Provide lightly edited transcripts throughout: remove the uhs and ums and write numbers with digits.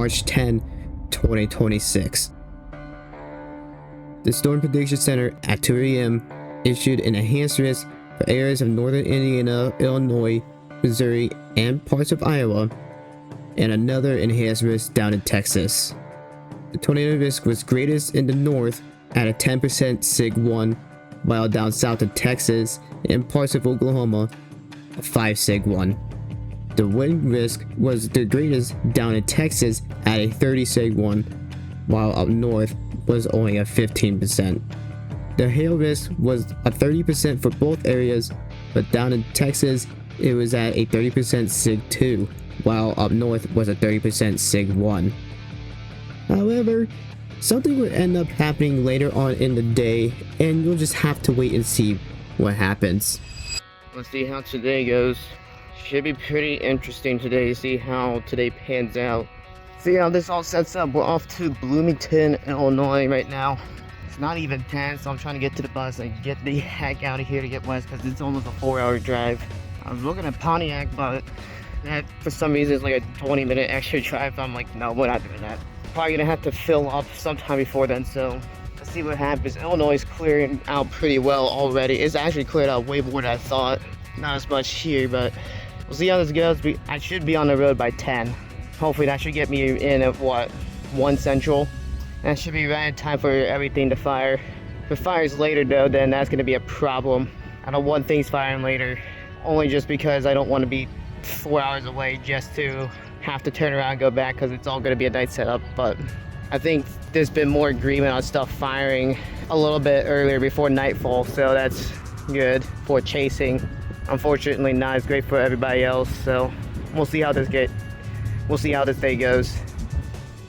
March 10, 2026. The Storm Prediction Center at 2 a.m. issued an enhanced risk for areas of northern Indiana, Illinois, Missouri, and parts of Iowa, and another enhanced risk down in Texas. The tornado risk was greatest in the north at a 10% Sig 1, while down south in Texas and parts of Oklahoma, a 5 Sig 1. The wind risk was the greatest down in Texas at a 30 Sig 1, while up north was only a 15%. The hail risk was a 30% for both areas, but down in Texas it was at a 30% Sig 2, while up north was a 30% Sig 1. However, something would end up happening later on in the day, and you'll just have to wait and see what happens. Let's see how today goes. Should be pretty interesting today, see how today pans out. See how this all sets up. We're off to Bloomington, Illinois right now. It's not even 10, so I'm trying to get to the bus and get the heck out of here to get west, because it's almost a 4-hour drive. I was looking at Pontiac, but that for some reason is like a 20-minute extra drive. I'm like, no, we're not doing that. Probably gonna have to fill up sometime before then, so let's see what happens. Illinois is clearing out pretty well already. It's actually cleared out way more than I thought. Not as much here, but we'll see how this goes. I should be on the road by 10. Hopefully that should get me in at 1 Central. That should be right in time for everything to fire. If it fires later though, then that's gonna be a problem. I don't want things firing later, only just because I don't want to be 4 hours away just to have to turn around and go back, because it's all going to be a night setup. But I think there's been more agreement on stuff firing a little bit earlier before nightfall, so that's good for chasing. Unfortunately not as great for everybody else, so we'll see how this day goes.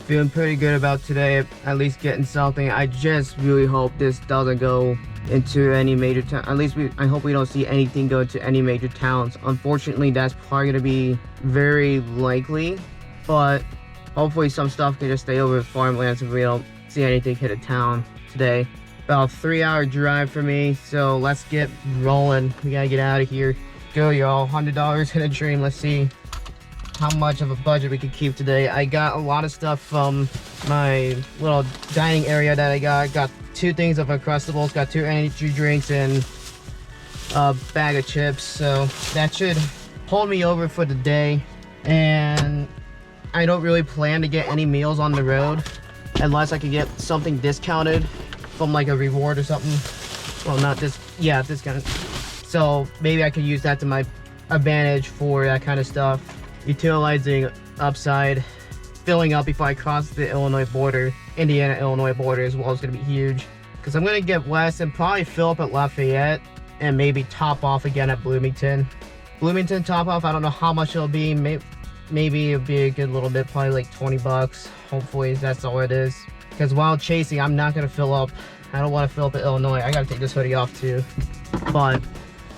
Feeling pretty good about today, at least getting something. I just really hope this doesn't go into any major town. At least I hope we don't see anything go to any major towns. Unfortunately, that's probably going to be very likely, but hopefully some stuff can just stay over farmlands if we don't see anything hit a town today. About a 3-hour drive for me, so let's get rolling. We gotta get out of here. Go, y'all. $100 in a dream. Let's see how much of a budget we can keep today. I got a lot of stuff from my little dining area that I got 2 things of Uncrustables, got 2 energy drinks, and a bag of chips, so that should hold me over for the day. And I don't really plan to get any meals on the road unless I can get something discounted from like a reward or something. Well, not this, yeah, discounted. So maybe I could use that to my advantage for that kind of stuff. Utilizing upside, filling up before I cross the Illinois border, Indiana-Illinois border as well is going to be huge. Because I'm going to get west and probably fill up at Lafayette and maybe top off again at Bloomington. Bloomington top off, I don't know how much it'll be. Maybe it'll be a good little bit, probably like 20 bucks. Hopefully that's all it is. Because while chasing, I'm not going to fill up. I don't want to fill up at Illinois. I got to take this hoodie off too. But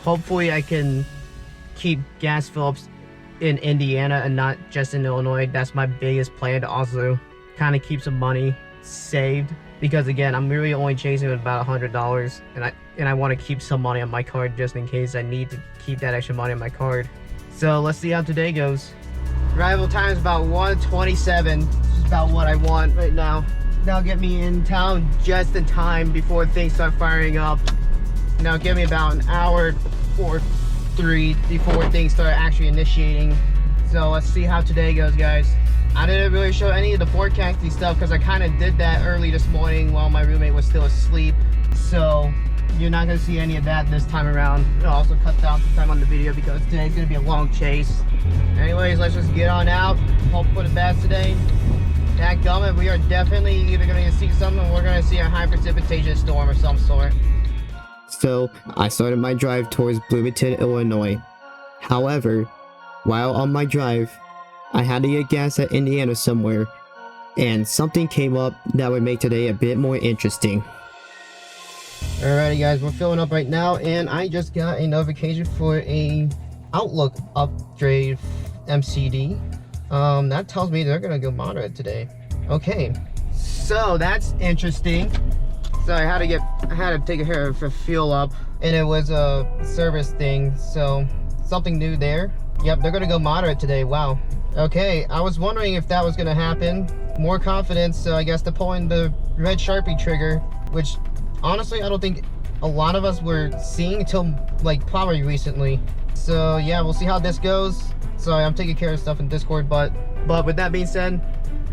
hopefully I can keep gas fill-ups in Indiana and not just in Illinois. That's my biggest plan, to also kind of keep some money saved, because again, I'm really only chasing with about $100, and I want to keep some money on my card just in case I need to keep that extra money on my card. So let's see how today goes. Arrival time is about 1:27. This is about what I want right now. That'll get me in town just in time before things start firing up. Now give me about an hour or 3 before things start actually initiating. So let's see how today goes, guys. I didn't really show any of the forecasting stuff because I kind of did that early this morning while my roommate was still asleep. So you're not going to see any of that this time around. It'll also cut down some time on the video because today's going to be a long chase. Anyways, let's just get on out. Hope for the best today. Dadgummit, we are definitely either going to see something or we're going to see a high precipitation storm of some sort. So I started my drive towards Bloomington, Illinois. However, while on my drive, I had to get gas at Indiana somewhere, and something came up that would make today a bit more interesting. Alrighty guys, we're filling up right now, and I just got a notification for a Outlook upgrade MCD. That tells me they're gonna go moderate today. Okay, so that's interesting. So I had to take care of a fuel up, and it was a service thing, so something new there. Yep, they're gonna go moderate today. Wow, Okay, I was wondering if that was gonna happen. More confidence, so I guess to pull in the red Sharpie trigger, which honestly I don't think a lot of us were seeing until like probably recently. So yeah, we'll see how this goes. Sorry, I'm taking care of stuff in Discord, but with that being said,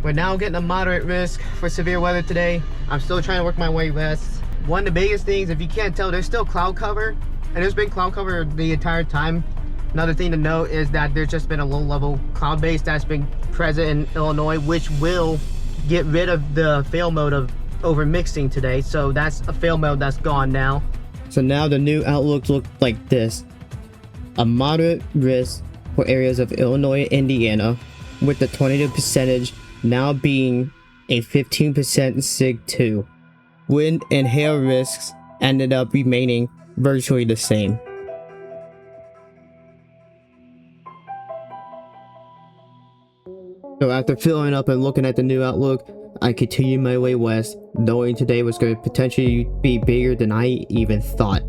we're now getting a moderate risk for severe weather today. I'm still trying to work my way west. One of the biggest things, if you can't tell, there's still cloud cover, and there's been cloud cover the entire time. Another thing to note is that there's just been a low-level cloud base that's been present in Illinois, which will get rid of the fail mode of overmixing today. So that's a fail mode that's gone now. So now the new outlooks look like this. A moderate risk for areas of Illinois and Indiana, with the tornado percentage now being a 15% SIG 2. Wind and hail risks ended up remaining virtually the same. So after filling up and looking at the new outlook, I continued my way west, knowing today was going to potentially be bigger than I even thought.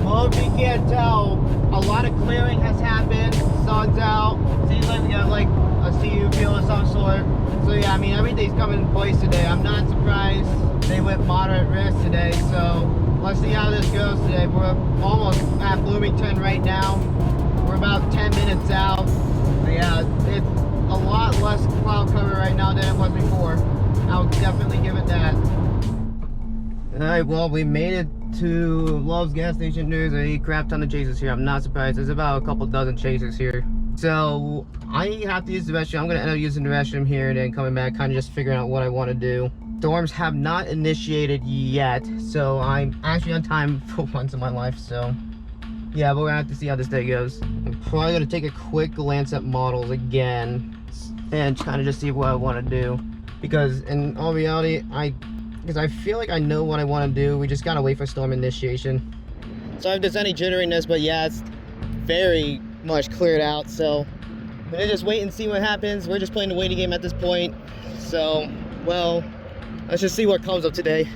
Well, if you can't tell, a lot of clearing has happened, sun's out, seems like we got like a CU feel of some sort. So yeah, I mean, everything's coming in place today. I'm not surprised they went moderate risk today, so let's see how this goes today. We're almost at Bloomington right now. We're about 10 minutes out. But yeah, it's a lot less cloud cover right now than it was before. I'll definitely give it that. Alright, well, we made it to Love's gas station. There's a crap ton of chasers here. I'm not surprised. There's about a couple dozen chasers here. So I have to use the restroom. I'm going to end up using the restroom here and then coming back, kind of just figuring out what I want to do. Storms have not initiated yet, so I'm actually on time for once in my life. So yeah, but we're gonna have to see how this day goes. I'm probably gonna take a quick glance at models again and kind of just see what I want to do, because in all reality, because I feel like I know what I want to do. We just gotta wait for storm initiation. Sorry if there's any jitteriness, but yeah, it's very much cleared out, so we're gonna just wait and see what happens. We're just playing the waiting game at this point, so well, let's just see what comes up today.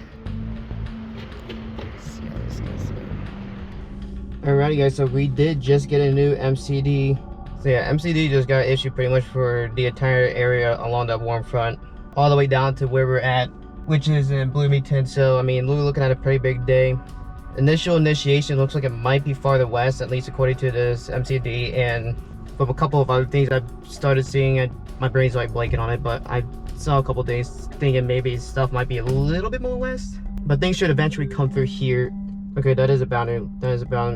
Alrighty guys, so we did just get a new MCD. So yeah, MCD just got issued pretty much for the entire area along that warm front, all the way down to where we're at, which is in Bloomington. So I mean, we're looking at a pretty big day. Initial initiation looks like it might be farther west, at least according to this MCD, and from a couple of other things I've started seeing, and my brain's like blanking on it, but I saw a couple of things thinking maybe stuff might be a little bit more west, but things should eventually come through here. Okay, that is a boundary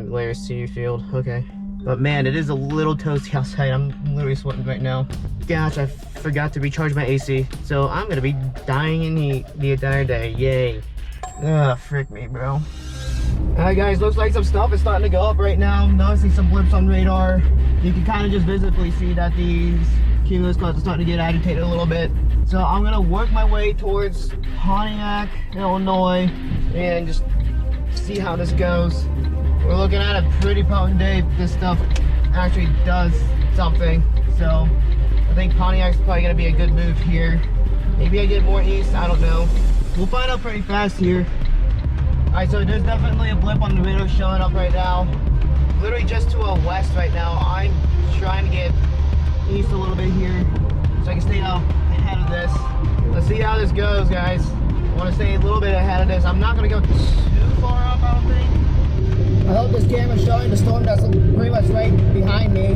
layer CU field. Okay, but man, it is a little toasty outside. I'm literally sweating right now. Gosh, I forgot to recharge my AC, so I'm gonna be dying in heat the entire day. Yay. Ugh, frick me, bro. Alright guys, looks like some stuff is starting to go up right now. Noticing some blips on radar. You can kind of just visibly see that these cumulus clouds are starting to get agitated a little bit. So I'm gonna work my way towards Pontiac, Illinois, and just see how this goes. We're looking at a pretty potent day if this stuff actually does something. So I think Pontiac's probably gonna be a good move here. Maybe I get more east, I don't know. We'll find out pretty fast here. Alright, so there's definitely a blip on the radar showing up right now. Literally just to our west right now. I'm trying to get east a little bit here so I can stay out ahead of this. Let's see how this goes, guys. I want to stay a little bit ahead of this. I'm not going to go too far up, I don't think. I hope this camera's showing the storm that's pretty much right behind me.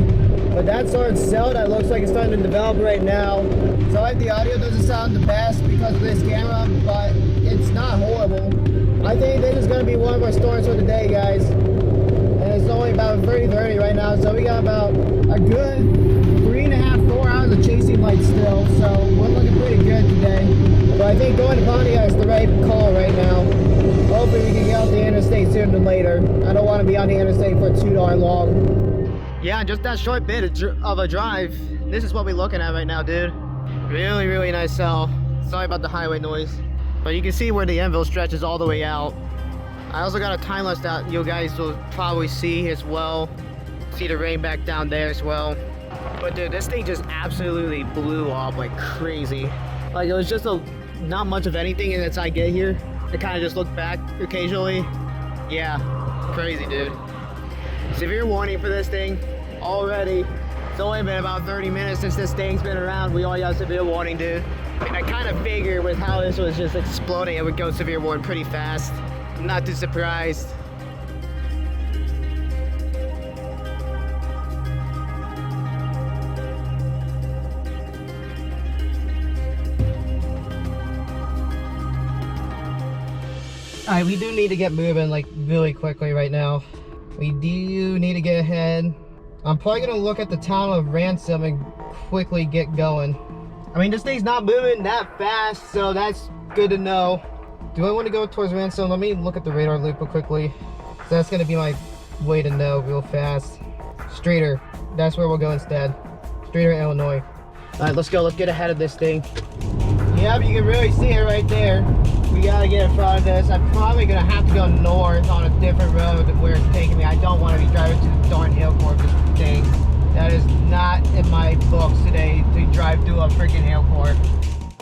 But that sword cell that looks like it's starting to develop right now. So like the audio doesn't sound the best because of this camera, but it's not horrible. I think this is going to be one of our storms for the day, guys. And it's only about 30 right now, so we got about a good 3.5, 4 hours of chasing light still. So we're looking pretty good today. But I think going to Pontiac is the right call right now. Hopefully we can get off the interstate sooner than later. I don't want to be on the interstate for too darn long. Yeah, just that short bit of a drive. This is what we're looking at right now, dude. Really, really nice cell. Sorry about the highway noise. But you can see where the anvil stretches all the way out. I also got a time lapse that you guys will probably see as well. See the rain back down there as well. But dude, this thing just absolutely blew off like crazy. Like it was just not much of anything, and as I get here, I kind of just look back occasionally. Yeah, crazy, dude. Severe warning for this thing already. It's only been about 30 minutes since this thing's been around. We all got severe warning, dude. And I kind of figured with how this was just exploding, it would go severe warning pretty fast. I'm not too surprised. Alright, we do need to get moving like really quickly right now. We do need to get ahead. I'm probably gonna look at the town of Ransom and quickly get going. I mean, this thing's not moving that fast, so that's good to know. Do I want to go towards Ransom? Let me look at the radar loop real quickly. So that's gonna be my way to know real fast. Streator, that's where we'll go instead. Streator, Illinois. Alright, let's go, let's get ahead of this thing. Yep, you can really see it right there. We gotta get in front of this. I'm probably gonna have to go north on a different road than where it's taking me. I don't want to be driving to the darn hill court of this thing. That is not in my books today to drive through a freaking hill court.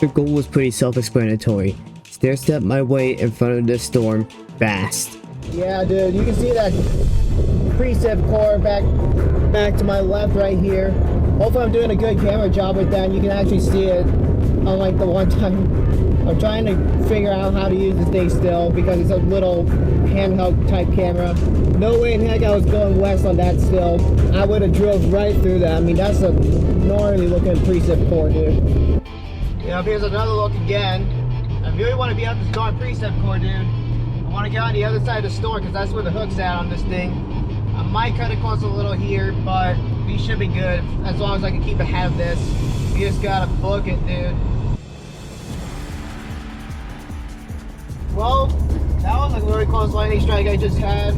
Your goal was pretty self-explanatory. Stair step my way in front of this storm fast. Yeah, dude, you can see that precip core back to my left right here. Hopefully I'm doing a good camera job with that and you can actually see it. Unlike the one time I'm trying to figure out how to use this thing still because it's a little handheld type camera. No way in heck I was going west on that still. I would have drove right through that. I mean, that's a gnarly looking precip core, dude. Yeah, here's another look again. I really want to be out this darn precip core, dude. I want to get on the other side of the store because that's where the hook's at on this thing. I might cut it close a little here, but we should be good as long as I can keep ahead of this. You just gotta book it, dude. Well, that was a really close lightning strike I just had.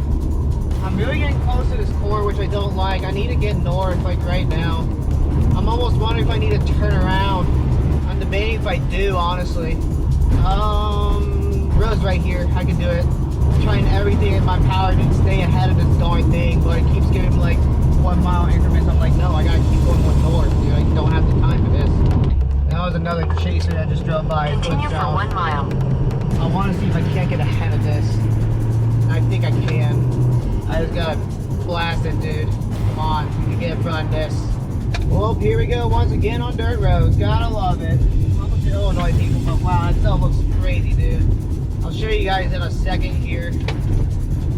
I'm really getting close to this core, which I don't like. I need to get north, like right now. I'm almost wondering if I need to turn around. I'm debating if I do, honestly. Road's right here. I can do it. I'm trying everything in my power to stay ahead of this darn thing, but it keeps giving me like 1 mile increments. I'm like, no, I gotta keep going one north, dude. I don't have the time for this. That was another chaser that just drove by. Continue for 1 mile. I want to see if I can't get ahead of this. I think I can. I just gotta blast it, dude. Come on, we can get in front of this. Well, here we go once again on dirt roads. Gotta love it. Welcome to Illinois, people. But wow, that stuff looks crazy, dude. I'll show you guys in a second here.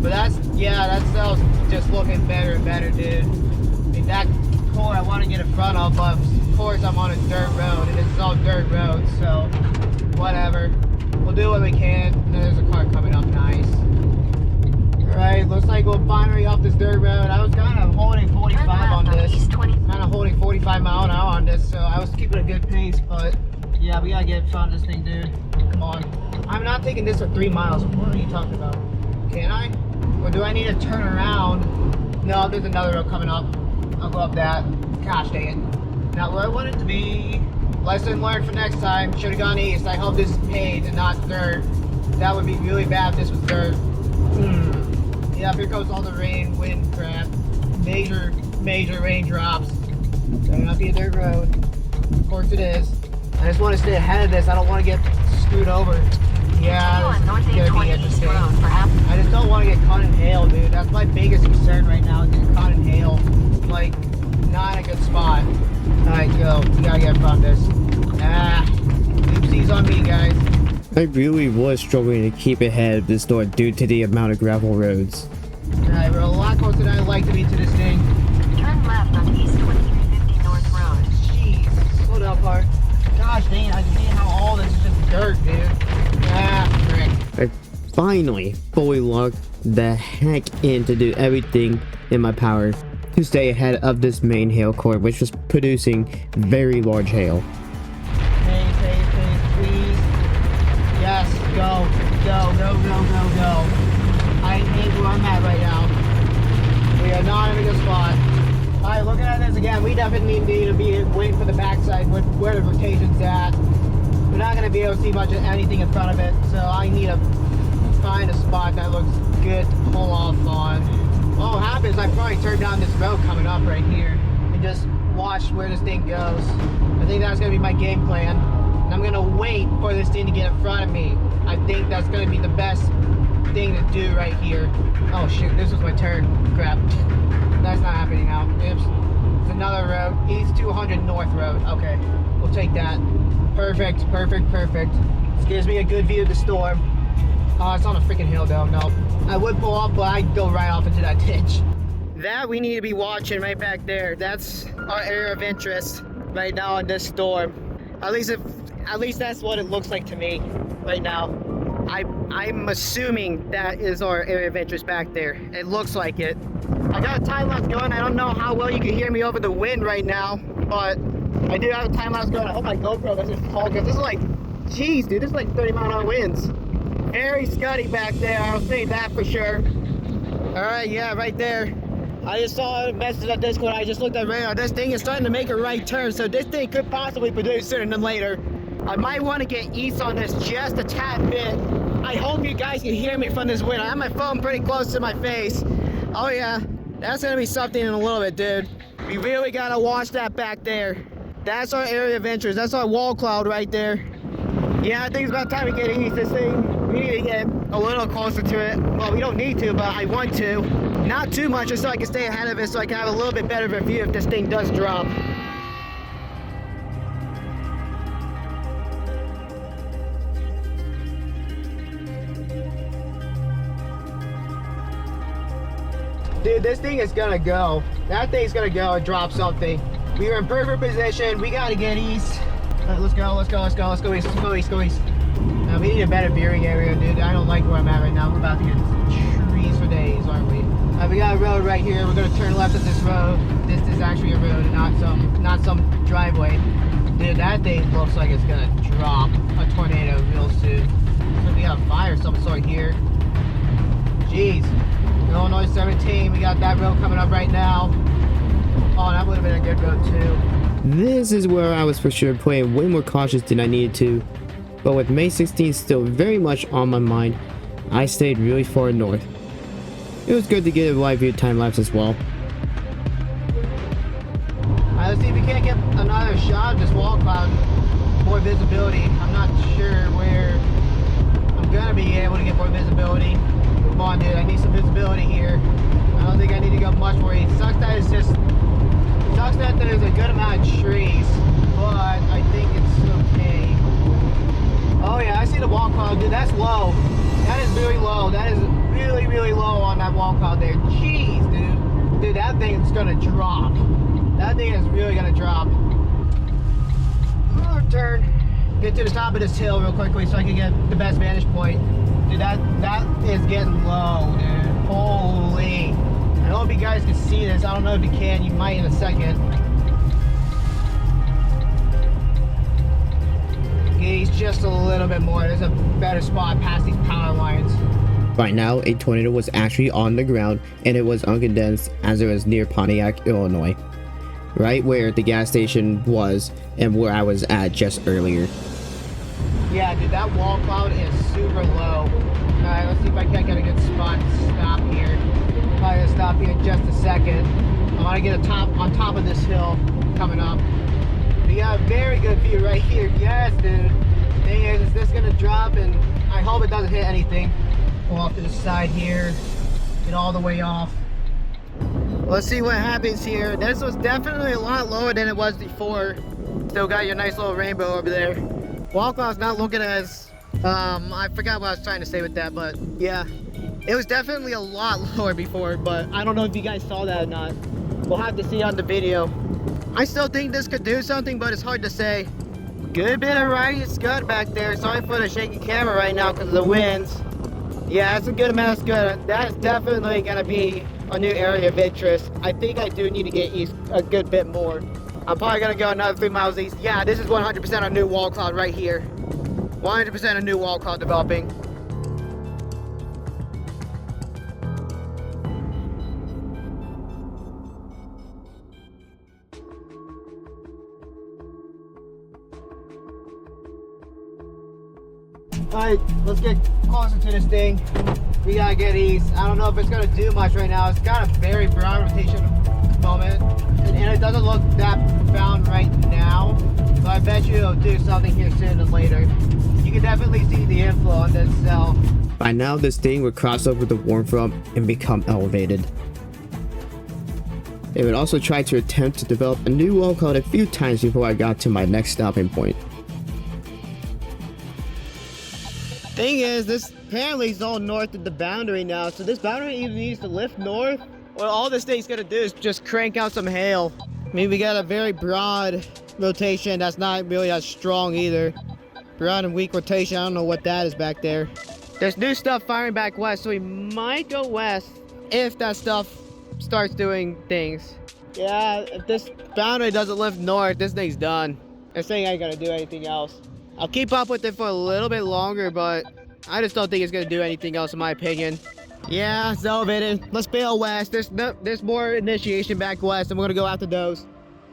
But that stuff's just looking better and better, dude. I mean, that core I want to get in front of, but of course I'm on a dirt road, and it's all dirt roads, so whatever. We'll do what we can. There's a car coming up, nice. Alright, looks like we're finally off this dirt road. I was kind of holding 45 on this. Kind of holding 45 mile an hour on this, so I was keeping a good pace, but yeah, we gotta get in front of this thing, dude. Come on. I'm not taking this for 3 miles. What are you talking about? Can I? Or do I need to turn around? No, there's another road coming up. I'll go up that. Gosh dang it. Not where I want it to be. Lesson learned for next time. Should have gone east. I hope this is paved and not dirt. That would be really bad if this was dirt. Yeah, here goes all the rain, wind crap. Major raindrops. Better not be a dirt road. Of course it is. I just want to stay ahead of this. I don't want to get screwed over. Yeah, this is gonna be interesting. I just don't want to get caught in hail, dude. That's my biggest concern right now, is getting caught in hail. Like, not a good spot. Alright, go. We gotta get in front of this. Oopsies on me, guys. I really was struggling to keep ahead of this door due to the amount of gravel roads. Alright, we're a lot closer than I'd like to be to this thing. Turn left on East 2350 North Road. Jeez, slow down, car. Gosh dang, I can see how all this is just dirt, dude. Frick. I finally fully locked the heck in to do everything in my power to stay ahead of this main hail core, which was producing very large hail. Pace, please. Yes, go. I hate where I'm at right now. We are not in a good spot. Alright, looking at this again, we definitely need to be waiting for the backside where the rotation's at. We're not going to be able to see much of anything in front of it, so I need to find a spot that looks good to pull off on. Well, what happens, I probably turn down this road coming up right here and just watch where this thing goes. I think that's going to be my game plan. And I'm going to wait for this thing to get in front of me. I think that's gonna be the best thing to do right here. Oh shoot, this was my turn. Crap. That's not happening now. Oops. It's another road. East 200 North Road. Okay, we'll take that. Perfect, perfect, perfect. This gives me a good view of the storm. Oh, it's on a freaking hill though. No, I would pull off, but I'd go right off into that ditch. That we need to be watching right back there. That's our area of interest right now in this storm. At least that's what it looks like to me right now. I'm assuming that is our area of interest back there. It looks like it. I got a time lapse going. I don't know how well you can hear me over the wind right now, but I do have a time lapse going. I hope my GoPro doesn't fall, because this is like, geez, dude, this is like 30-mile-an-hour winds. Very scuddy back there, I'll say that for sure. All right, yeah, right there. I just saw a message on Discord. I just looked at radar. This thing is starting to make a right turn, so this thing could possibly produce sooner than later. I might want to get east on this just a tad bit. I hope you guys can hear me from this wind. I have my phone pretty close to my face. Oh yeah, that's gonna be something in a little bit, dude. We really gotta watch that back there. That's our area of interest. That's our wall cloud right there. Yeah, I think it's about time we get east. This thing, we need to get a little closer to it. Well, we don't need to, but I want to. Not too much, just so I can stay ahead of it, so I can have a little bit better of a view if this thing does drop. Dude, this thing is gonna go. That thing's gonna go and drop something. We are in perfect position. We gotta get east. Let's go, let's go, let's go, let's go east, let's go east, go east. We need a better viewing area, dude. I don't like where I'm at right now. We're about to get trees for days, aren't we? We got a road right here. We're gonna turn left at this road. This is actually a road and not some driveway. Dude, that thing looks like it's gonna drop a tornado real soon. So we got a fire of some sort here. Jeez. Illinois 17, we got that road coming up right now. Oh, that would have been a good road too. This is where I was for sure playing way more cautious than I needed to. But with May 16th still very much on my mind, I stayed really far north. It was good to get a live view time lapse as well. Alright, let's see if we can't get another shot of this wall cloud. More visibility. I'm not sure where I'm gonna be able to get more visibility. Come on, dude, I need some visibility here. I don't think I need to go much more east. Sucks that there's a good amount of trees, but I think it's okay. Oh yeah, I see the wall cloud, dude. That's low. That is really low. That is really, really low on that wall cloud there. Jeez, dude. Dude, that thing is gonna drop. That thing is really gonna drop. Turn. Get to the top of this hill real quickly so I can get the best vantage point. Dude, that is getting low, dude. Holy. I don't know if you guys can see this. I don't know if you can. You might in a second. Gaze just a little bit more. There's a better spot past these power lines. By now, a tornado was actually on the ground, and it was uncondensed as it was near Pontiac, Illinois. Right where the gas station was and where I was at just earlier. Yeah, dude, that wall cloud is super low. Alright, let's see if I can't get a good spot to stop here. Probably gonna stop here in just a second. I want to get on top of this hill coming up. We got a very good view right here. Yes, dude. Thing is this gonna drop? And I hope it doesn't hit anything. Go off to the side here. Get all the way off. Let's see what happens here. This was definitely a lot lower than it was before. Still got your nice little rainbow over there. Wall cloud's not looking as, I forgot what I was trying to say with that, but yeah. It was definitely a lot lower before, but I don't know if you guys saw that or not. We'll have to see on the video. I still think this could do something, but it's hard to say. Good bit of riding scud back there. Sorry for the shaky camera right now because of the winds. Yeah, that's a good amount of scud. That's definitely gonna be a new area of interest. I think I do need to get east a good bit more. I'm probably gonna go another 3 miles east. Yeah, this is 100% a new wall cloud right here. 100% a new wall cloud developing. Alright, let's get closer to this thing. We gotta get east. I don't know if it's gonna do much right now. It's got a very broad rotation moment. And it doesn't look that profound right now. But I bet you it'll do something here sooner than later. You can definitely see the inflow on this cell. By now, this thing would cross over the warm front and become elevated. It would also try to attempt to develop a new wall code a few times before I got to my next stopping point. Thing is, this apparently is all north of the boundary now, so this boundary either needs to lift north, or all this thing's gonna do is just crank out some hail. I mean, we got a very broad rotation that's not really as strong either. Broad and weak rotation, I don't know what that is back there. There's new stuff firing back west, so we might go west if that stuff starts doing things. Yeah, if this boundary doesn't lift north, this thing's done. This thing ain't gonna do anything else. I'll keep up with it for a little bit longer, but I just don't think it's gonna do anything else in my opinion. Yeah, it's elevated. Let's bail west. There's more initiation back west, and we're gonna go after those.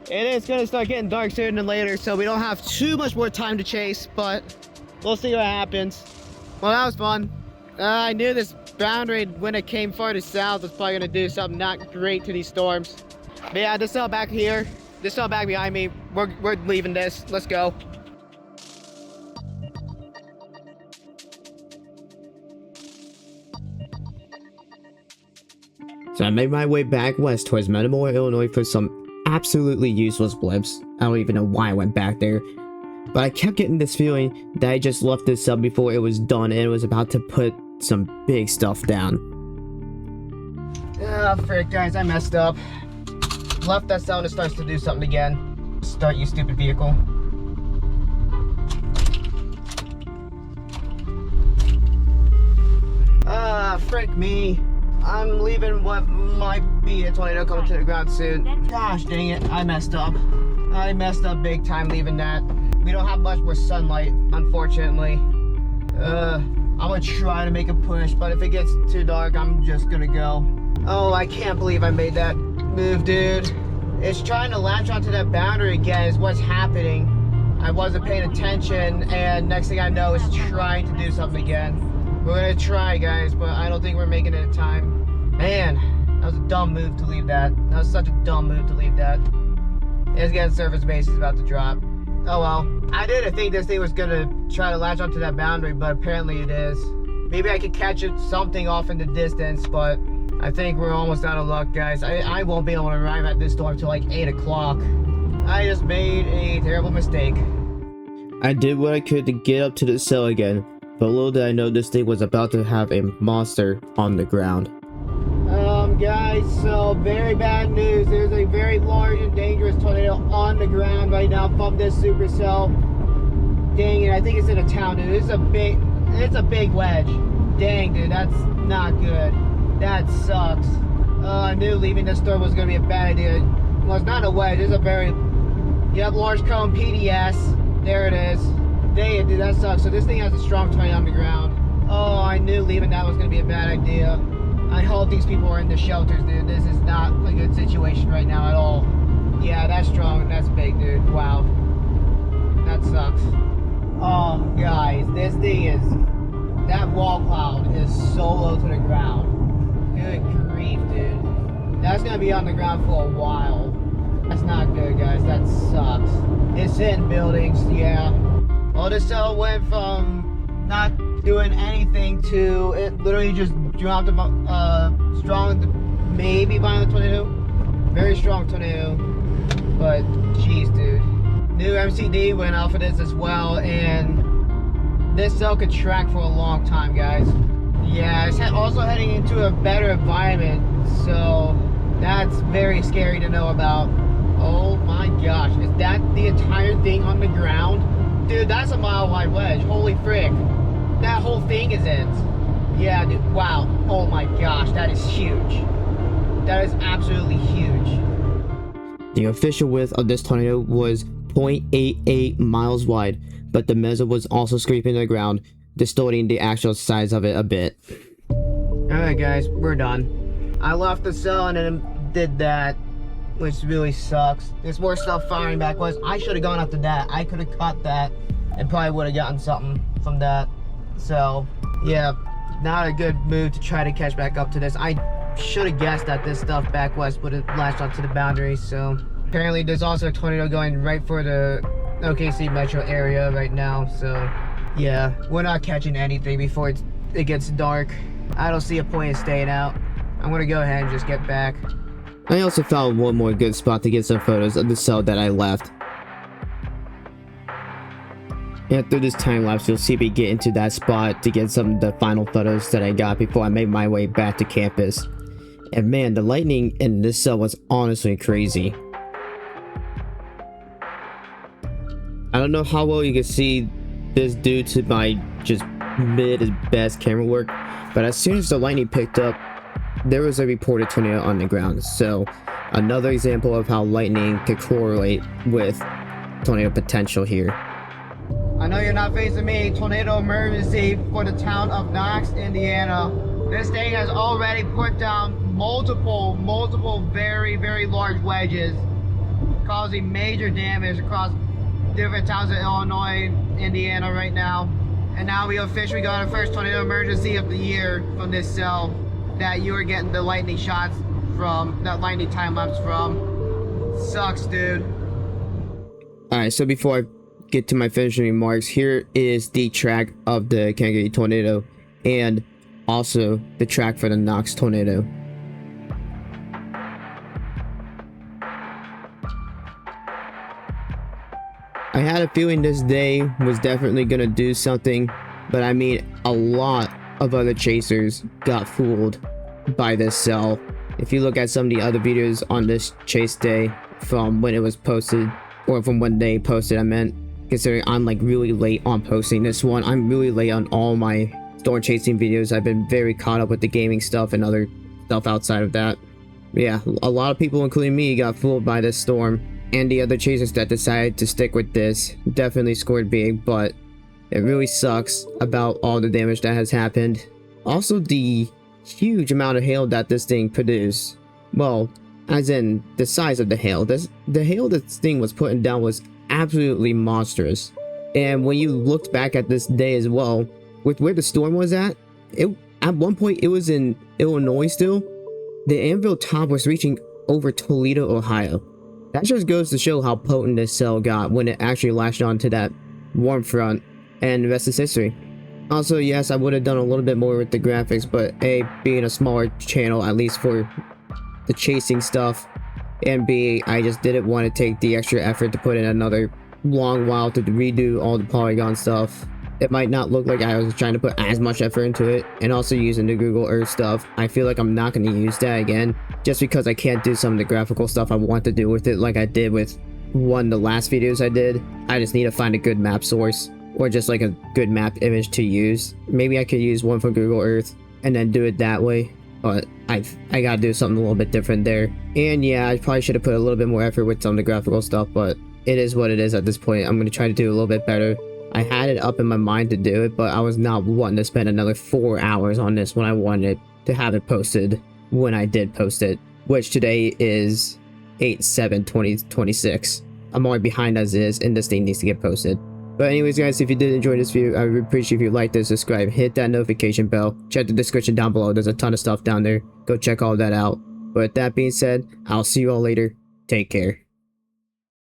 It is gonna start getting dark sooner than later, so we don't have too much more time to chase, but we'll see what happens. Well, that was fun. I knew this boundary, when it came farther south, was probably gonna do something not great to these storms. But yeah, this cell back here, this cell back behind me, we're leaving this. Let's go. So I made my way back west towards Metamora, Illinois for some absolutely useless blips. I don't even know why I went back there. But I kept getting this feeling that I just left this sub before it was done and it was about to put some big stuff down. Ah, frick guys, I messed up. Left that cell and it starts to do something again. Start, you stupid vehicle. Ah, frick me. I'm leaving what might be a tornado coming to the ground soon. Gosh dang it, I messed up. I messed up big time leaving that. We don't have much more sunlight, unfortunately. I'm gonna try to make a push, but if it gets too dark, I'm just gonna go. Oh, I can't believe I made that move, dude. It's trying to latch onto that boundary again is what's happening. I wasn't paying attention, and next thing I know, it's trying to do something again. We're gonna try, guys, but I don't think we're making it in time. Man, that was a dumb move to leave that. That was such a dumb move to leave that. It's getting surface base is about to drop. Oh well. I didn't think this thing was gonna try to latch onto that boundary, but apparently it is. Maybe I could catch it something off in the distance, but I think we're almost out of luck, guys. I won't be able to arrive at this door until like 8 o'clock. I just made a terrible mistake. I did what I could to get up to the cell again, but little did I know this thing was about to have a monster on the ground. Guys, so very bad news. There's a very large and dangerous tornado on the ground right now from this supercell. Dang it, I think it's in a town, dude. It's a big wedge. Dang, dude, that's not good. That sucks. I knew leaving this store was gonna be a bad idea. Well, it's not a wedge, it's a very, yep, large cone PDS. There it is. Dang it, dude, that sucks. So this thing has a strong tornado on the ground. Oh, I knew leaving that was gonna be a bad idea. I hope these people are in the shelters, dude. This is not a good situation right now at all. Yeah, that's strong. That's big, dude. Wow. That sucks. Oh, guys, this thing is... That wall cloud is so low to the ground. Good grief, dude. That's gonna be on the ground for a while. That's not good, guys. That sucks. It's hitting buildings, yeah. Well, this cell went from not doing anything to it literally just dropped about strong, maybe violent tornado, very strong tornado, but jeez, dude. New MCD went out for this as well, and this cell could track for a long time, guys. Yeah, it's also heading into a better environment, so that's very scary to know about. Oh my gosh, is that the entire thing on the ground? Dude, that's a mile wide wedge, holy frick. That whole thing is it. Yeah, dude, wow. Oh my gosh, that is huge. That is absolutely huge. The official width of this tornado was 0.88 miles wide, but the meso was also scraping the ground, distorting the actual size of it a bit. Alright guys, we're done. I left the cell and then did that, which really sucks. There's more stuff firing back west. I should have gone after that. I could have caught that and probably would have gotten something from that. So, yeah, not a good move to try to catch back up to this. I should have guessed that this stuff back west would have latched onto the boundary. So, apparently there's also a tornado going right for the OKC metro area right now. So, Yeah, we're not catching anything before it gets dark. I don't see a point in staying out. I'm gonna go ahead and just get back. I also found one more good spot to get some photos of the cell that I left. And through this time lapse, you'll see me get into that spot to get some of the final photos that I got before I made my way back to campus. And man, the lighting in this cell was honestly crazy. I don't know how well you can see this due to my just mid at best camera work, but as soon as the lightning picked up, there was a reported tornado on the ground. So another example of how lightning could correlate with tornado potential here. I know you're not facing me. Tornado emergency for the town of Knox, Indiana. This thing has already put down multiple very large wedges, causing major damage across different towns in Illinois, Indiana right now. And now we officially got our first tornado emergency of the year from this cell that you were getting the lightning shots from, that lightning time lapse from. Sucks, dude. Alright, so before I get to my finishing remarks, here is the track of the Kankakee tornado and also the track for the Knox tornado. I had a feeling this day was definitely gonna do something, but I mean, a lot of other chasers got fooled by this cell. If you look at some of the other videos on this chase day from when it was posted, or from when they posted, I meant, considering I'm like really late on posting this one. I'm really late on all my storm chasing videos. I've been very caught up with the gaming stuff and other stuff outside of that. But yeah, a lot of people, including me, got fooled by this storm. And the other chasers that decided to stick with this definitely scored big, but it really sucks about all the damage that has happened. Also, the huge amount of hail that this thing produced. Well, as in the size of the hail. The hail this thing was putting down was absolutely monstrous. And when you looked back at this day as well, with where the storm was at one point it was in Illinois still. The anvil top was reaching over Toledo, Ohio. That just goes to show how potent this cell got when it actually latched onto that warm front, and the rest is history. Also, yes, I would have done a little bit more with the graphics, but A, being a smaller channel, at least for the chasing stuff, and B, I just didn't want to take the extra effort to put in another long while to redo all the polygon stuff. It might not look like I was trying to put as much effort into it, and also using the Google Earth stuff. I feel like I'm not going to use that again, just because I can't do some of the graphical stuff I want to do with it like I did with one of the last videos I did. I just need to find a good map source, or just like a good map image to use. Maybe I could use one from Google Earth and then do it that way, but I gotta do something a little bit different there. And yeah, I probably should have put a little bit more effort with some of the graphical stuff, but it is what it is at this point. I'm going to try to do a little bit better. I had it up in my mind to do it, but I was not wanting to spend another 4 hours on this when I wanted to have it posted when I did post it, which today is 8/7/2026. I'm already behind as is, and this thing needs to get posted. But anyways, guys, if you did enjoy this video, I would appreciate if you like this, subscribe, hit that notification bell, check the description down below. There's a ton of stuff down there. Go check all that out. But with that being said, I'll see you all later. Take care.